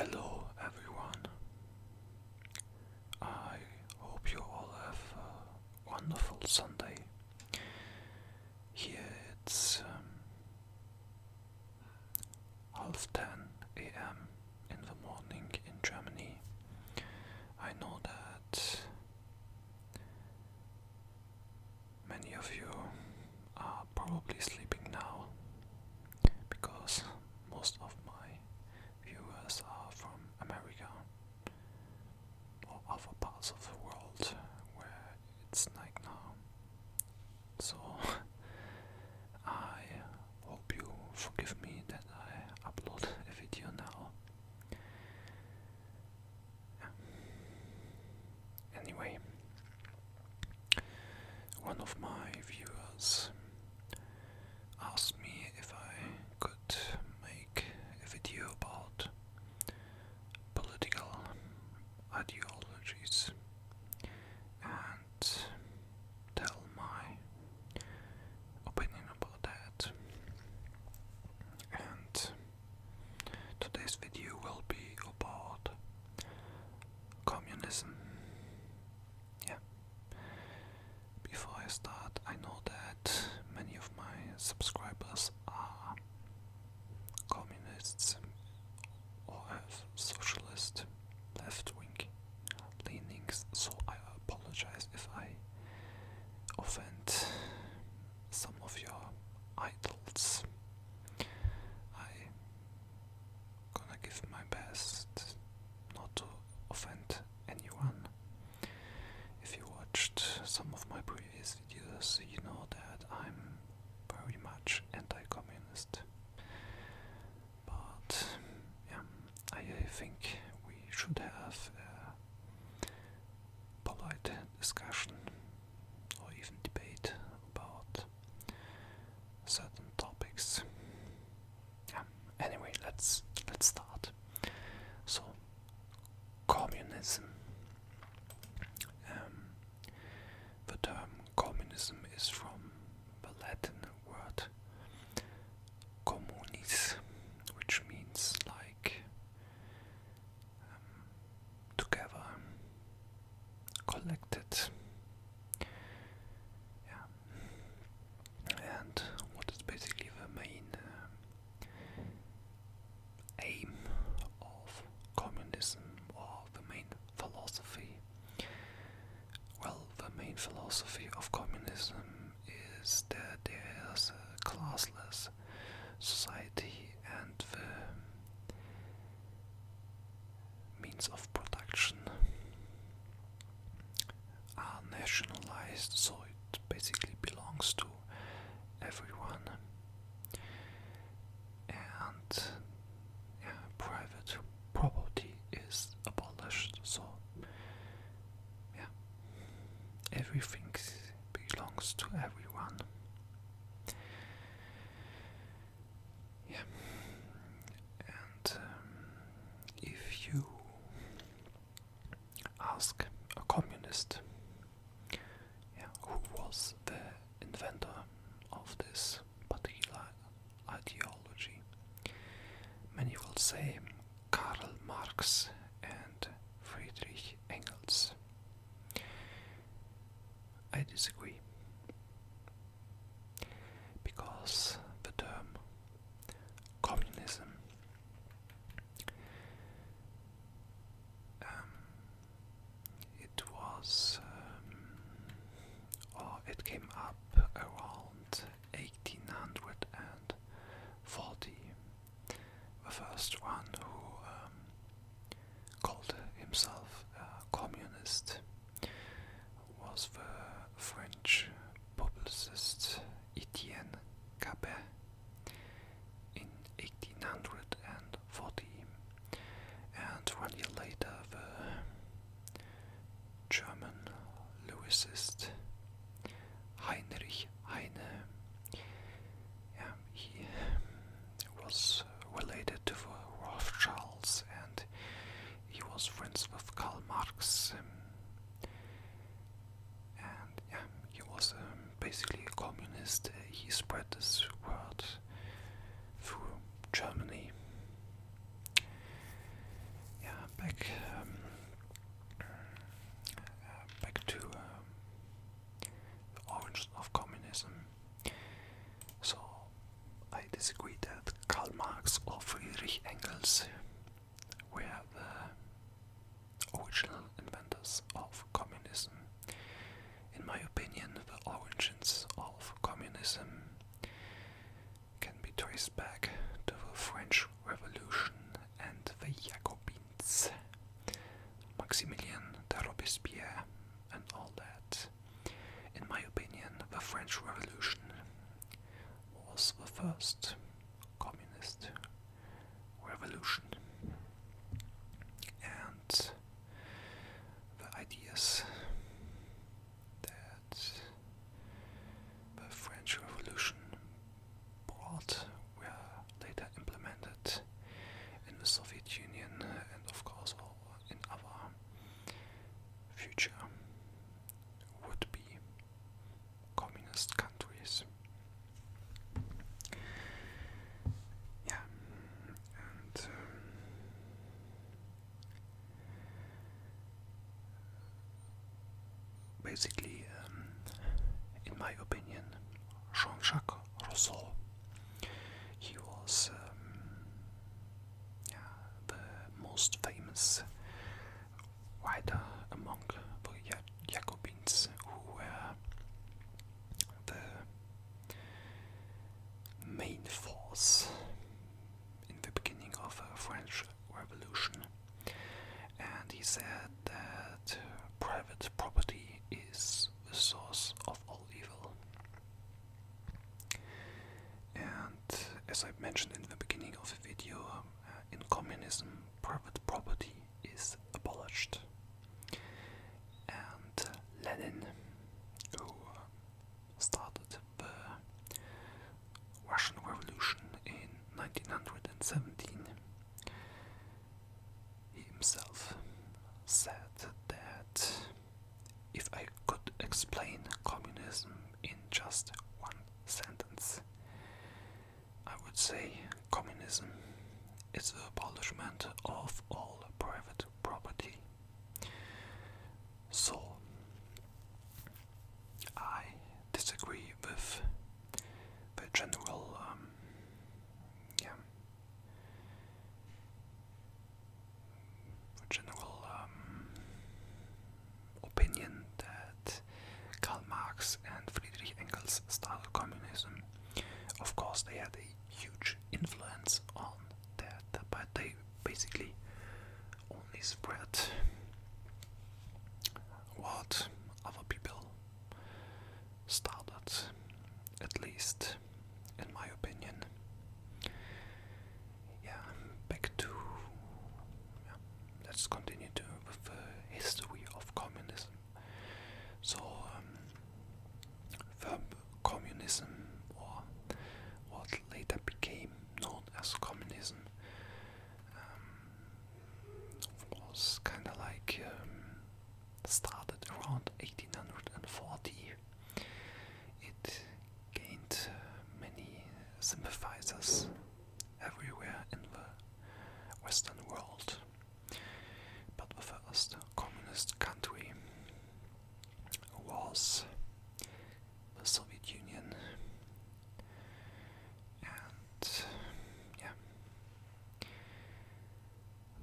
Hello everyone. I hope you all have a wonderful Sunday. Here it's 10:30 a.m. in the morning in Germany. I know that many of you are probably sleeping now because most of my viewers are from America or other parts of the world where it's night now. So I hope you forgive me that I upload a video now. Anyway, one of my viewers asked me if I could make a video about political ideologies and tell my opinion about that. And today's video will be about communism. Yeah. Before I start, I know that many of my subscribers are communists or have socialist left-wing leanings, so I apologize if I offend some of your idols. I'm gonna give my best not to offend anyone. If you watched some of my previous videos, you know that I'm very much anti-communist. But yeah, I think we should have a polite discussion or even debate about certain topics. Yeah. Anyway, let's start. So, communism. The term communism is from the Latin word communis, which means like together, collected. Yeah. And what is basically the main aim of communism, or the main philosophy? Well, the main philosophy of communism is that there's a classless society and the means of production are nationalized, so it basically belongs to everyone. And private property is abolished, so everything belongs to everyone. Yeah. And if you ask a communist, who was the inventor of this particular ideology, many will say Karl Marx and Friedrich Engels. I disagree, because the term communism it came up around 1840. The first one who called himself a communist was the French publicist Etienne Capet in 1840, and 1 year later the German lyricist Heinrich Heine. He was related to the Rothschilds, and he was friends with Karl Marx. And he was basically a communist. He spread this word Engels were the original inventors of communism. In my opinion, the origins of communism can be traced back to the French Revolution and the Jacobins, Maximilien de Robespierre and all that. In my opinion, the French Revolution was the first communist revolution, and the ideas that the French Revolution brought were later implemented in the Soviet Union and of course in other future would-be communist countries. Yeah, and basically, in my opinion, Jean-Jacques Rousseau, he was the most famous writer among the Jacobins, who were the main force in the beginning of the French Revolution. And he said that private property is the source of all evil. And as I mentioned in the beginning of the video, in communism, private property is abolished. And Lenin, who started the Russian Revolution in 1917, he himself said that if I could explain communism in just one sentence, I would say communism is the abolishment of all private property. So, I disagree with the general opinion that Karl Marx and Friedrich Engels started communism. Of course, they had a huge influence on that, but they basically only spread what other people started, at least in my opinion. Back to let's continue with the history of communism. So, the communism, or what later became known as communism, was kind of like started around 1840. It gained many sympathizers everywhere in the Western world. But the first communist country was the Soviet Union. And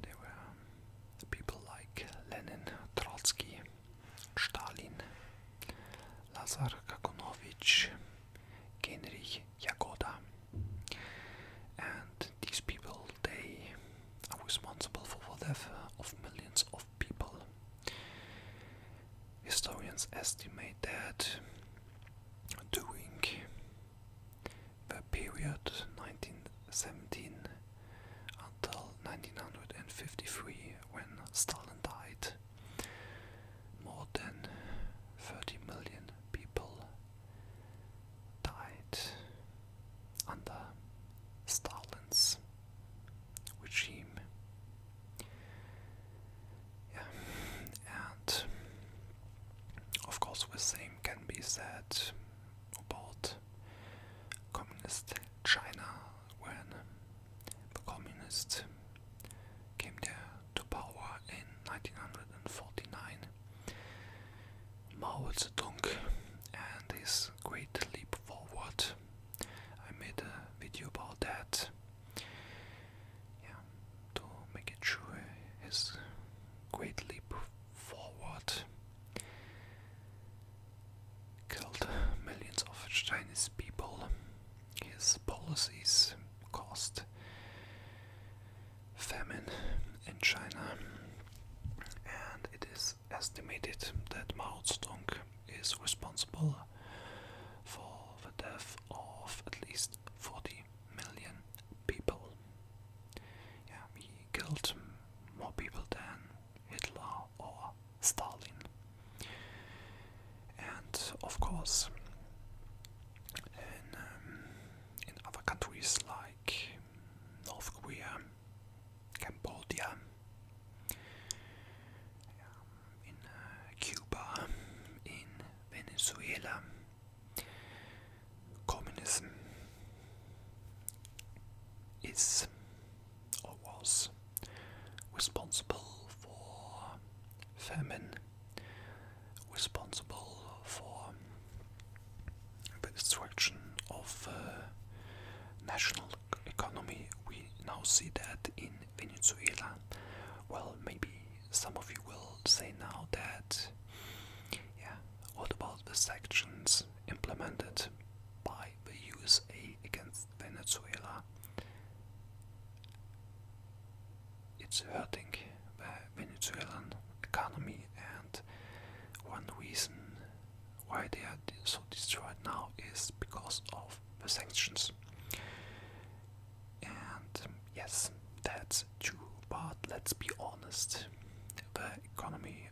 there were people like Lenin, Trotsky, Stalin, Lazar Kakunovich, Genrikh Yagoda. And these people, they are responsible for the death of millions of people. Historians estimate that during the period 1917 until 1953, when Stalin died, more than 30 million people died under Stalin's regime. And of course the same can be said about communist China, when the communists came there to power in 1949. Mao Zedong and his great leap forward. I made a video about that. China, and it is estimated that Mao Zedong is responsible for the death of at least 40 million people. Yeah, he killed more people than Hitler or Stalin. And of course, in other countries like North Korea, Cambodia, in Cuba, in Venezuela, communism is or was responsible for famine, responsible for the destruction of national economy. We now see that in Venezuela. Well, maybe some of you will say now that, yeah, what about the sanctions implemented by the USA against Venezuela? It's hurting the Venezuelan economy, and one reason why they are so destroyed now is because of the sanctions. And yes, that's true, but let's be honest, the economy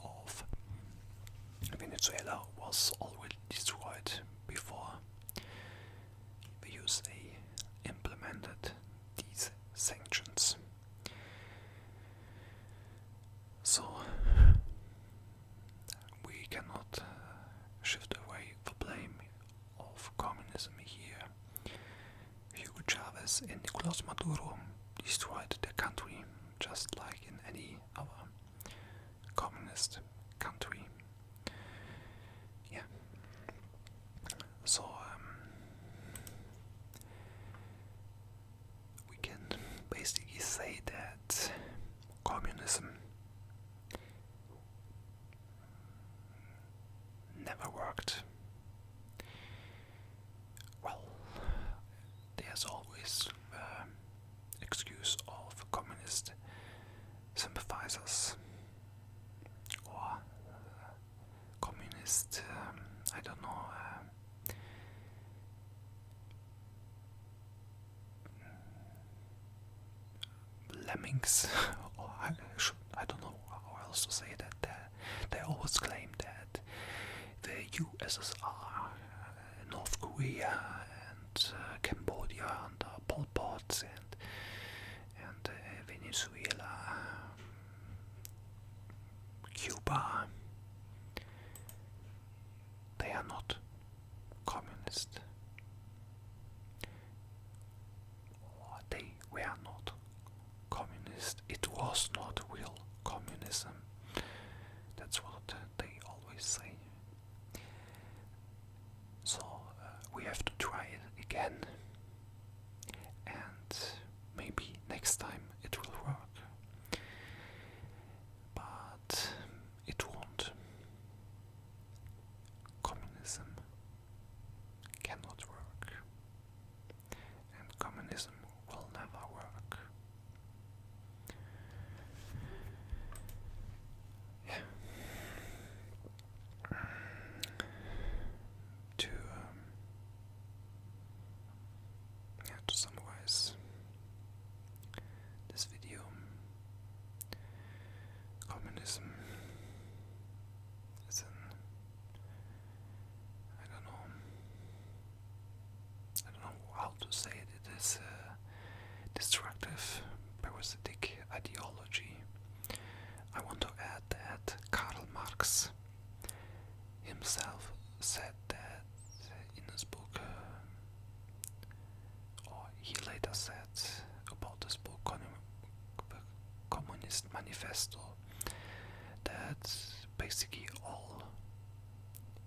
of Venezuela was already destroyed before the USA implemented these sanctions. So we cannot shift away the blame of communism here. Hugo Chavez and Nicolas Maduro destroyed their country just like in any other communist country. Yeah. So we can basically say that communism never worked. Well, there's always the excuse of communist sympathizers or communist, I don't know, lemmings, or I don't know how else to say that. They always claim that the USSR, North Korea, and Cambodia under Pol Pot, and Venezuela, Cuba, they are not communist. Or they were not communist. It was not real communism. That's what they always say. So we have to try it again, and maybe next time it will work. But it won't. Communism cannot work, and communism will never work. Yeah. To summarize this video, communism is I don't know how to say it. It is a destructive, parasitic ideology. I want to add that Karl Marx himself said that in his book, or he later said about this book, Communist Manifesto, that basically all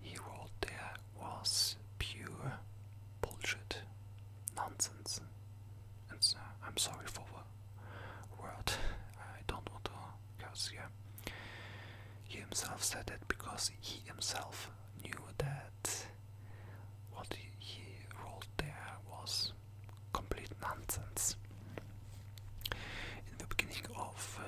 he wrote there was pure bullshit, nonsense. And I'm sorry for the word, I don't want to curse here. He himself said that because he himself knew that what he wrote there was complete nonsense. In the beginning of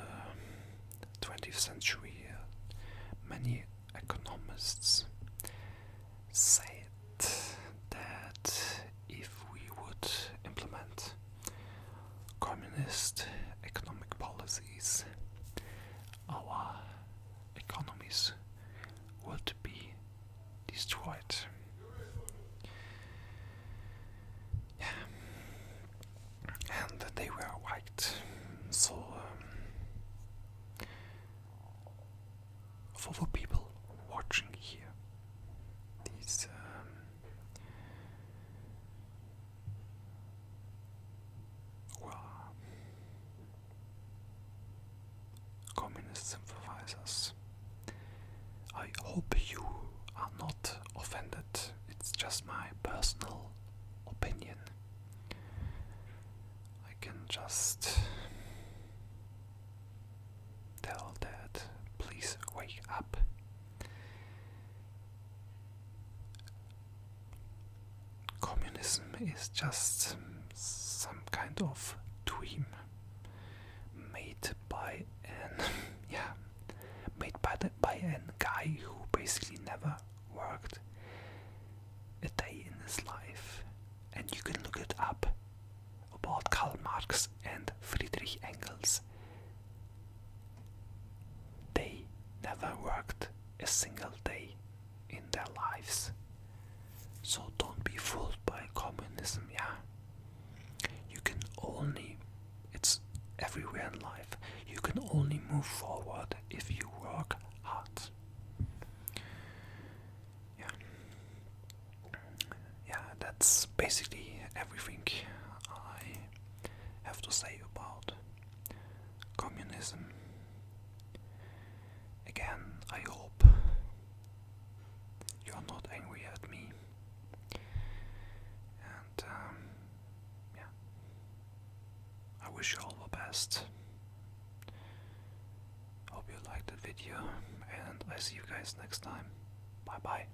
policies, our economies would be destroyed. Yeah. And they were right. So, for the people watching here, these who are communist sympathizers, I hope you are not offended. It's just my personal opinion. I can just tell that please wake up. Communism is just some kind of dream made by an by a guy who basically never worked a day in his life. And you can look it up about Karl Marx and Friedrich Engels. They never worked a single day in their lives. So don't be fooled by communism, yeah? It's everywhere in life. You can only move forward if you work hard. Yeah, that's basically everything I have to say about communism. Again, I hope you're not angry at me. And I wish you all the best. Hope you liked the video, and I see you guys next time. Bye bye.